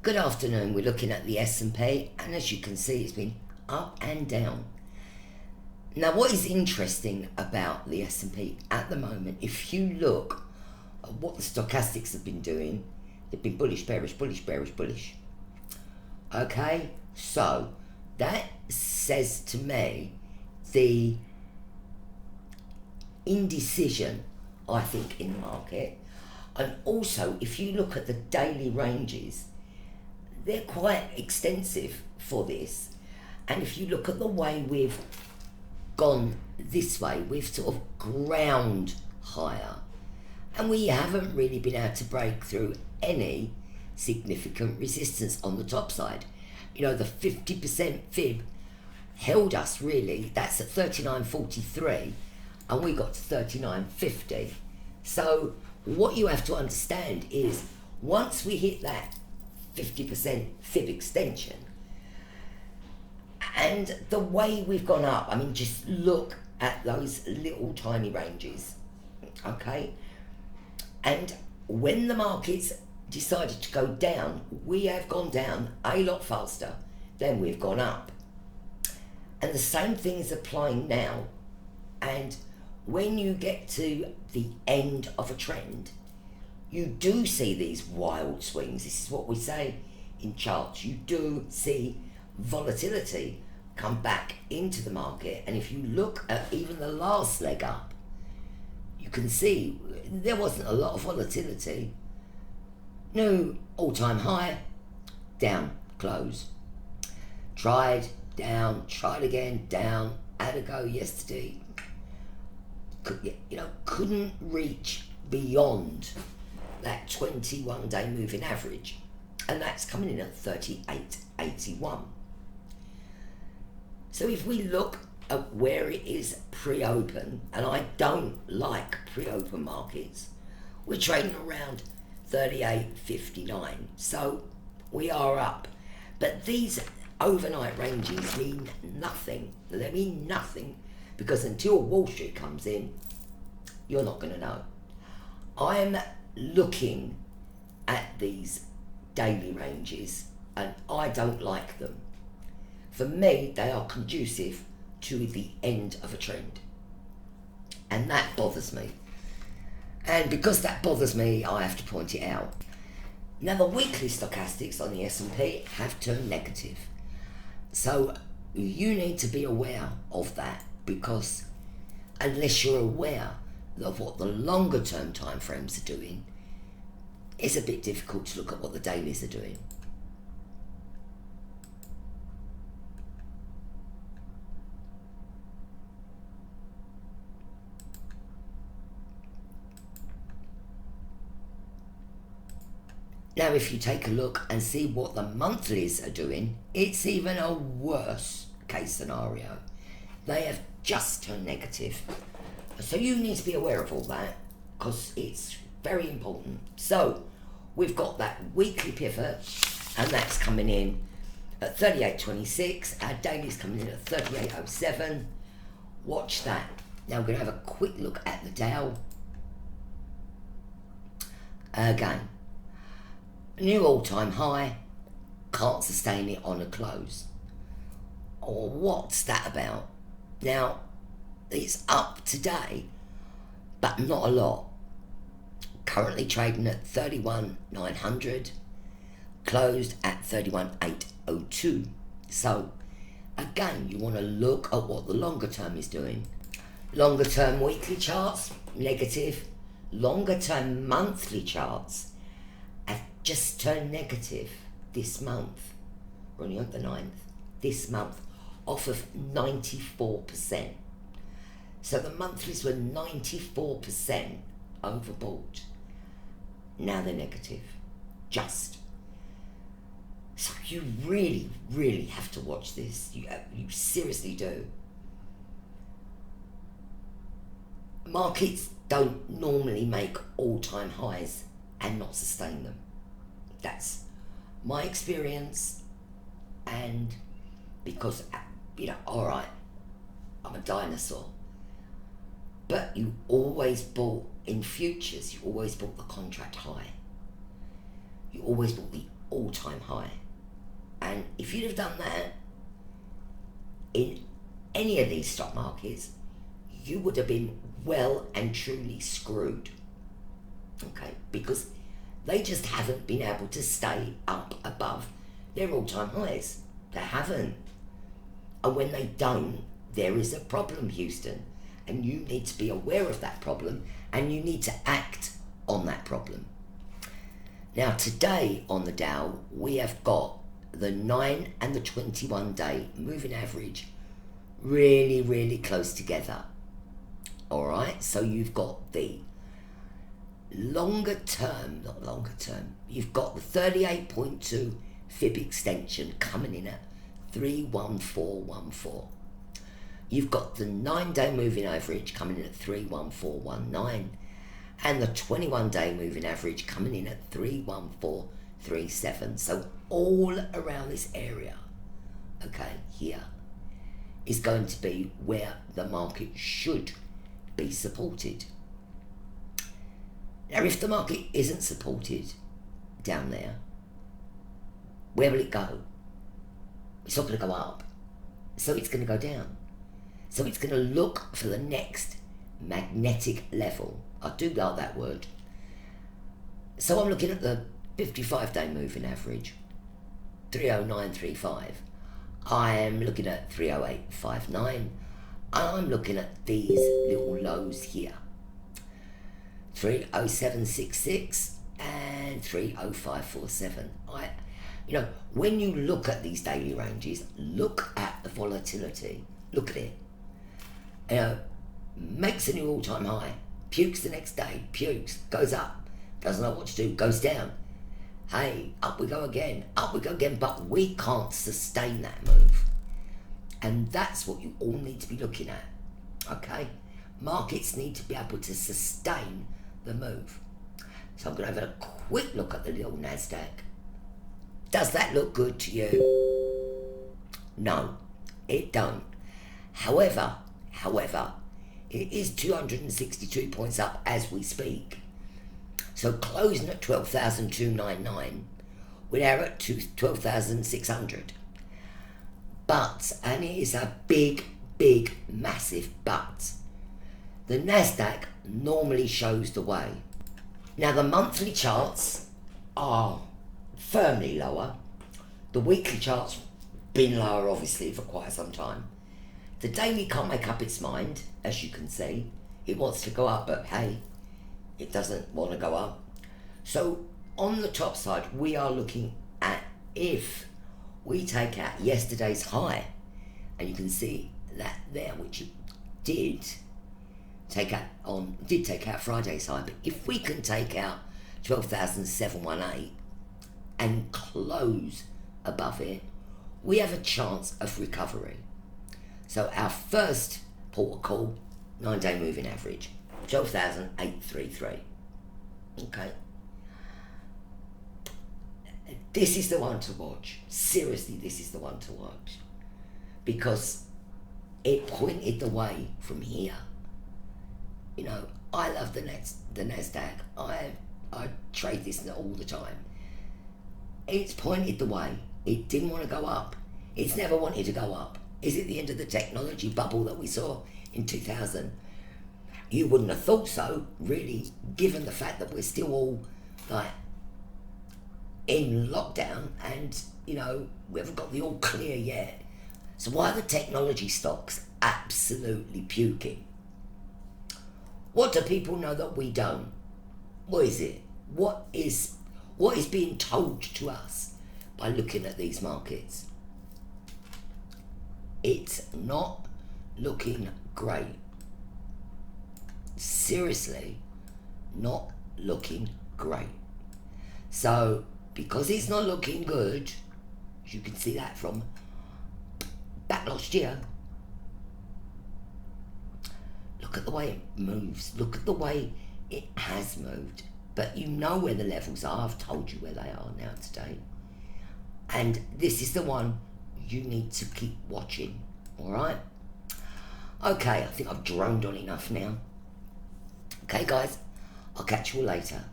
Good afternoon. We're looking at the S&P, and as you can see, it's been up and down. Now, what is interesting about the S&P at the moment, if you look at what the stochastics have been doing, they've been bullish, bearish, bullish, bearish, bullish. Okay, so that says to me the indecision, I think, in the market. And also, if you look at the daily ranges, they're quite extensive for this. And if you look at the way we've gone this way, we've sort of ground higher, and we haven't really been able to break through any significant resistance on the top side. You know, the 50% fib held us really, that's at 39.43, and we got to 39.50. So what you have to understand is once we hit that 50% fib extension, and the way we've gone up, I mean, just look at those little tiny ranges, okay? And when the markets decided to go down, we have gone down a lot faster than we've gone up. And the same thing is applying now. And when you get to the end of a trend, you do see these wild swings. This is what we say in charts. You do see volatility come back into the market. And if you look at even the last leg up, you can see there wasn't a lot of volatility. New all-time high, down, close. Tried, down, tried again, down, had a go yesterday. Couldn't reach beyond that 21-day moving average, and that's coming in at 38.81. So if we look at where it is pre-open, and I don't like pre-open markets, we're trading around 38.59, so we are up. But these overnight ranges mean nothing. They mean nothing because until Wall Street comes in, you're not going to know. I'm looking at these daily ranges and I don't like them. For me, they are conducive to the end of a trend, and that bothers me. And because that bothers me, I have to point it out. Now, the weekly stochastics on the S&P have turned negative, so you need to be aware of that, because unless you're aware of what the longer term time frames are doing, it's a bit difficult to look at what the dailies are doing. Now, if you take a look and see what the monthlies are doing, it's even a worse case scenario. They have just turned negative. So you need to be aware of all that, because it's very important. So we've got that weekly pivot, and that's coming in at 38.26. Our daily's coming in at 38.07. Watch that. Now we're going to have a quick look at the Dow. Again, new all-time high, can't sustain it on a close. Or what's that about? Now, it's up today, but not a lot. Currently trading at 31,900, closed at 31,802. So, again, you want to look at what the longer term is doing. Longer term weekly charts, negative. Longer term monthly charts have just turned negative this month. We're only on the 9th. This month, off of 94%. So the monthlies were 94% overbought. Now they're negative. Just. So you really, really have to watch this. You seriously do. Markets don't normally make all-time highs and not sustain them. That's my experience, and because, alright, I'm a dinosaur. But you always bought in futures, you always bought the contract high. You always bought the all-time high. And if you'd have done that in any of these stock markets, you would have been well and truly screwed. Okay, because they just haven't been able to stay up above their all-time highs. They haven't. And when they don't, there is a problem, Houston. And you need to be aware of that problem, and you need to act on that problem. Now, today on the Dow, we have got the 9 and the 21 day moving average really, really close together. All right, so you've got the longer term, you've got the 38.2 fib extension coming in at 31414. You've got the 9 day moving average coming in at 31419, and the 21 day moving average coming in at 31437. So all around this area, okay, here is going to be where the market should be supported. Now, if the market isn't supported down there, where will it go? It's not going to go up, so it's going to go down. So it's going to look for the next magnetic level. I do like that word. So I'm looking at the 55 day moving average, 30935. I am looking at 30859. I'm looking at these little lows here, 30766 and 30547. When you look at these daily ranges, look at the volatility. Look at it. Makes a new all-time high, pukes the next day, pukes, goes up, doesn't know what to do, goes down. Hey, up we go again, but we can't sustain that move. And that's what you all need to be looking at, okay? Markets need to be able to sustain the move. So I'm going to have a quick look at the little Nasdaq. Does that look good to you? No, it don't. However, it is 262 points up as we speak. So closing at 12,299, we're now at 12,600. But, and it is a big, massive but, the Nasdaq normally shows the way. Now the monthly charts are firmly lower. The weekly charts been lower obviously for quite some time. The daily can't make up its mind, as you can see. It wants to go up, but hey, it doesn't want to go up. So on the top side, we are looking at if we take out yesterday's high, and you can see that there, which it did take out Friday's high. But if we can take out 12,718 and close above it, we have a chance of recovery. So our first port of call, 9 day moving average, 12,833. Okay. This is the one to watch. Seriously, this is the one to watch. Because it pointed the way from here. I love the Nasdaq. I trade this all the time. It's pointed the way. It didn't want to go up. It's never wanted to go up. Is it the end of the technology bubble that we saw in 2000? You wouldn't have thought so, really, given the fact that we're still all in lockdown and, we haven't got the all clear yet. So why are the technology stocks absolutely puking? What do people know that we don't? What is it? What is being told to us by looking at these markets? It's not looking great. Seriously, not looking great. So, because it's not looking good, you can see that from back last year. Look at the way it moves. Look at the way it has moved. But you know where the levels are. I've told you where they are now today. And this is the one you need to keep watching. Alright? Okay, I think I've droned on enough now. Okay, guys, I'll catch you all later.